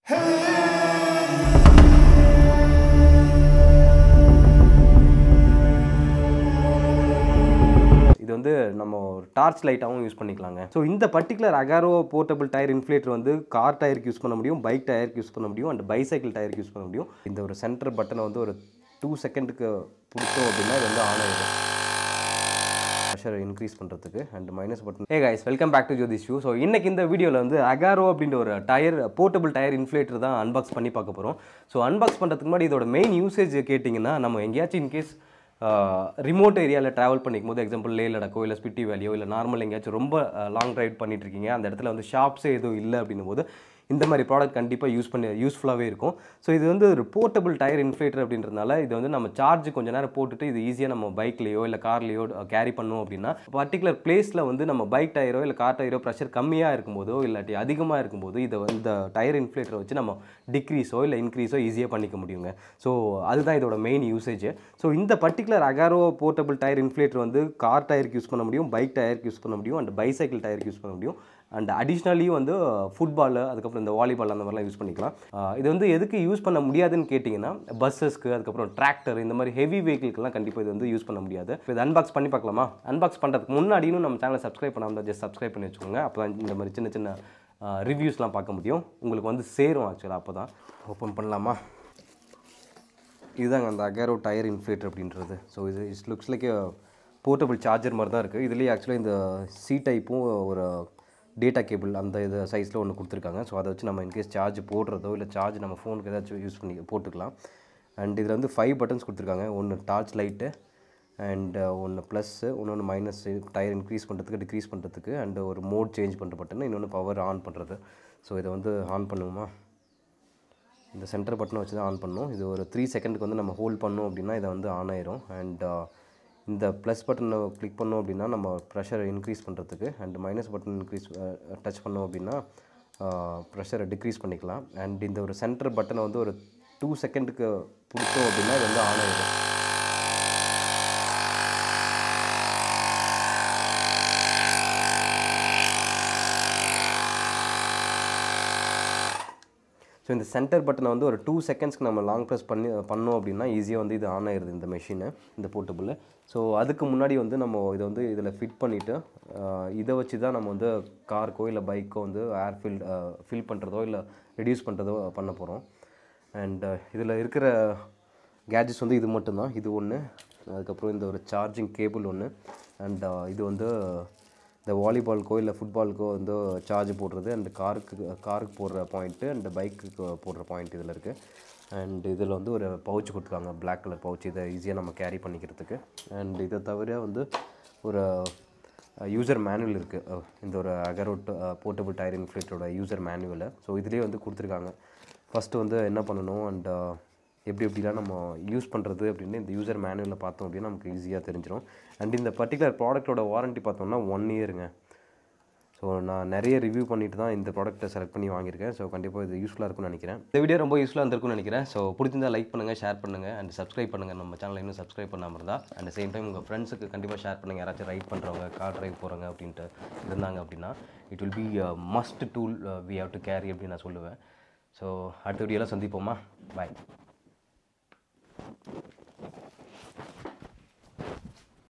இது வந்து நம்ம டார்ச் லைட்டாகவும் யூஸ் பண்ணிக்கலாங்க. ஸோ இந்த particular Agaro portable tyre inflator வந்து கார் டயருக்கு யூஸ் பண்ண முடியும், பைக் டயருக்கு யூஸ் பண்ண முடியும், அண்ட் பைசைக்கிள் டயருக்கு யூஸ் பண்ண முடியும். இந்த ஒரு சென்டர் பட்டனை வந்து ஒரு 2 செகண்டுக்கு பிடிச்சோம் அப்படின்னா இது வந்து ஆன் ஆகிடும். ப்ரெஷர் இன்க்ரீஸ் பண்ணுறதுக்கு and minus button. Hey guys, welcome back to Jothish show. So இன்னைக்கு இந்த வீடியோவில் வந்து அகாரோ அப்படின்ற ஒரு டயர் போர்ட்டபிள் டயர் இன்ஃப்ளேட்டர் தான் அன்பாக்ஸ் பண்ணி பார்க்க போகிறோம். ஸோ அன்பாக்ஸ் பண்ணுறதுக்கு முன்னாடி இதோட மெயின் யூசேஜ் கேட்டிங்கன்னா, நம்ம எங்கேயாச்சும் இன்கேஸ் ரிமோட் ஏரியாவில் ட்ராவல் பண்ணிக்கும் போது, எக்ஸாம்பிள் லே லடாக்கோ இல்லை ஸ்பிட்டி வேலியோ இல்லை நார்மல் எங்கேயாச்சும் ரொம்ப லாங் ரைட் பண்ணிட்டு இருக்கீங்க, அந்த இடத்துல வந்து ஷாப்ஸே எதுவும் இல்லை அப்படின்னும் போது இந்த மாதிரி ப்ராடக்ட் கண்டிப்பாக யூஸ்ஃபுல்லாகவே இருக்கும். ஸோ இது வந்து ஒரு போர்ட்டபிள் டயர் இன்ஃப்ளேட்டர் அப்படின்றதுனால இது வந்து நம்ம சார்ஜ் கொஞ்சம் நேரம் போட்டுட்டு இது ஈஸியாக நம்ம பைக்லேயோ இல்லை கார்லேயோ கேரி பண்ணோம் அப்படின்னா, பர்டிகுலர் பிளேஸில் வந்து நம்ம பைக் டயரோ இல்லை கார் டயரோ ப்ரெஷர் கம்மியாக இருக்கும்போதோ இல்லாட்டி அதிகமாக இருக்கும்போது இதை இந்த டயர் இன்ஃப்ளேட்டரை வச்சு நம்ம டிக்ரீஸோ இல்லை இன்க்ரீஸோ ஈஸியாக பண்ணிக்க முடியுங்க. ஸோ அதுதான் இதோட மெயின் யூசேஜ். ஸோ இந்த particular Agaro portable tyre inflator வந்து கார் டயருக்கு யூஸ் பண்ண முடியும், பைக் டயருக்கு யூஸ் பண்ண முடியும், அண்ட் பைசைக்கிள் டயருக்கு யூஸ் பண்ண முடியும், அண்ட் அடிஷ்னலி வந்து ஃபுட்பால், அதுக்கப்புறம் இந்த வாலிபால் அந்த மாதிரிலாம் யூஸ் பண்ணிக்கலாம். இது வந்து எதுக்கு யூஸ் பண்ண முடியாதுன்னு கேட்டிங்கன்னா, பஸ்ஸஸ்க்கு, அதுக்கப்புறம் டிராக்டர், இந்த மாதிரி ஹெவி வெஹிக்கிள்க்கெலாம் கண்டிப்பாக இது வந்து யூஸ் பண்ண முடியாது. இது அன்பாக்ஸ் பண்ணி பார்க்கலாமா? அன்பாக்ஸ் பண்ணுறதுக்கு முன்னாடியும் நம்ம சேனலை சப்ஸ்கிரைப் பண்ணாமல் ஜஸ்ட் சப்ஸ்கிரைப் பண்ணி வச்சுக்கோங்க. அப்போ தான் இந்த மாதிரி சின்ன சின்ன ரிவ்யூஸ்லாம் பார்க்க முடியும், உங்களுக்கு வந்து சேரும். ஆக்சுவலாக அப்போ தான் ஓப்பன் பண்ணலாமா? இதுதாங்க அந்த அகாரோ டயர் இன்ஃப்ளேட்டர் அப்படின்றது. ஸோ இது லுக்ஸ் லைக் போர்ட்டபிள் சார்ஜர் மாதிரி தான் இருக்குது. இதுலேயே ஆக்சுவலாக இந்த சி டைப்பும் ஒரு டேட்டா கேபிள் அந்த இது சைஸில் ஒன்று கொடுத்துருக்காங்க. ஸோ அதை வச்சு நம்ம இன்கேஸ் சார்ஜ் போடுறதோ இல்லை சார்ஜ் நம்ம ஃபோனுக்கு ஏதாச்சும் யூஸ் பண்ணி போட்டுக்கலாம். அண்ட் இதில் வந்து 5 பட்டன்ஸ் கொடுத்துருக்காங்க. ஒன்று டார்ச் லைட்டு, அண்ட் ஒன்று ப்ளஸ்ஸு, இன்னொன்று மைனஸ், டயர் இன்க்ரீஸ் பண்ணுறதுக்கு டிக்ரீஸ் பண்ணுறதுக்கு, அண்ட் ஒரு மோட் சேஞ்ச் பண்ணுற பட்டன், இன்னொன்று பவர் ஆன் பண்ணுறது. ஸோ இதை வந்து ஆன் பண்ணுவோமா? இந்த சென்டர் பட்டனை வச்சு தான் ஆன் பண்ணணும். இது ஒரு 3 செகண்டுக்கு வந்து நம்ம ஹோல்ட் பண்ணோம் அப்படின்னா இதை வந்து ஆன் ஆயிரும். அண்ட் இந்த ப்ளஸ் பட்டனை கிளிக் பண்ணோம் அப்படின்னா நம்ம ப்ரெஷரை இன்க்ரீஸ் பண்ணுறதுக்கு, அண்ட் மைனஸ் பட்டன் டச் பண்ணோம் அப்படின்னா ப்ரெஷரை டிக்ரீஸ் பண்ணிக்கலாம். அண்ட் இந்த ஒரு சென்டர் பட்டனை வந்து ஒரு 2 செகண்டுக்கு பிடிச்சோம் அப்படின்னா இது வந்து ஆன் ஆகிடும். ஸோ இந்த சென்டர் பட்டனை வந்து ஒரு 2 செகண்ட்ஸ்க்கு நம்ம லாங் ப்ரெஸ் பண்ணோம் அப்படின்னா ஈஸியாக வந்து இது ஆன் ஆயிடுது இந்த மெஷினு, இந்த போர்ட்டபிள். ஸோ அதுக்கு முன்னாடி வந்து நம்ம இதை வந்து இதில் ஃபிட் பண்ணிவிட்டு இதை வச்சு தான் நம்ம வந்து காருக்கோ இல்லை பைக்கோ வந்து ஏர் ஃபில் பண்ணுறதோ இல்லை ரெடியூஸ் பண்ணுறதோ பண்ண போகிறோம். அண்ட் இதில் இருக்கிற கேட்ஜெட்ஸ் வந்து இது மட்டும்தான். இது ஒன்று, அதுக்கப்புறம் இந்த ஒரு சார்ஜிங் கேபிள் ஒன்று, அண்ட் இது வந்து இந்த வாலிபால்க்கோ இல்லை ஃபுட்பால்க்கோ வந்து சார்ஜ் போடுறது, அண்ட் காருக்கு போடுற பாயிண்ட்டு, அண்ட் பைக்குக்கு போடுற பாயிண்ட் இதில் இருக்குது. அண்ட் இதில் வந்து ஒரு பவுச் கொடுத்துருக்காங்க, பிளாக் கலர் பவுச், இதை ஈஸியாக நம்ம கேரி பண்ணிக்கிறதுக்கு. அண்ட் இதை தவிர வந்து ஒரு யூசர் மேனுவல் இருக்குது, இந்த ஒரு அகாரோ போர்ட்டபிள் டயர் இன்ஃப்ளேட்டரோட யூசர் மேனுவலை. ஸோ இதுலேயே வந்து கொடுத்துருக்காங்க ஃபஸ்ட்டு வந்து என்ன பண்ணணும் அண்ட் எப்படிலாம் நம்ம யூஸ் பண்ணுறது அப்படின்னு இந்த யூசர் மேனுவலில் பார்த்தோம் அப்படின்னா நமக்கு ஈஸியாக தெரிஞ்சிடும். அண்ட் இந்த பர்டிகுலர் ப்ராடக்ட்டோட வாரண்ட்டி பார்த்தோம்னா 1 இயருங்க. ஸோ நான் நிறைய ரிவ்யூ பண்ணிட்டு தான் இந்த ப்ராடக்ட்டை செலக்ட் பண்ணி வாங்கியிருக்கேன். ஸோ கண்டிப்பாக இது யூஸ்ஃபுல்லாக இருக்கும்னு நினைக்கிறேன். இந்த வீடியோ ரொம்ப யூஸ்ஃபுல்லாக இருந்திருக்கும்னு நினைக்கிறேன். ஸோ பிடிச்சிருந்தா லைக் பண்ணுங்கள், ஷேர் பண்ணுங்கள், அண்ட் சப்ஸ்கிரைப் பண்ணுங்கள். நம்ம சேனலை இன்னும் சப்ஸ்கிரைப் பண்ணாமல் இருந்தால் அண்ட் சேம் டைம் உங்கள் ஃப்ரெண்ட்ஸுக்கு கண்டிப்பாக ஷேர் பண்ணுங்கள். யாராச்சும் ரைட் பண்ணுறவங்க, கார் ட்ரைவ் போகிறாங்க அப்படின்ட்டு இருந்தாங்க அப்படின்னா it will be must tool we have to carry அப்படின்னு நான் சொல்லுவேன். ஸோ அடுத்த வீடியோலாம் சந்திப்போமா? பாய்.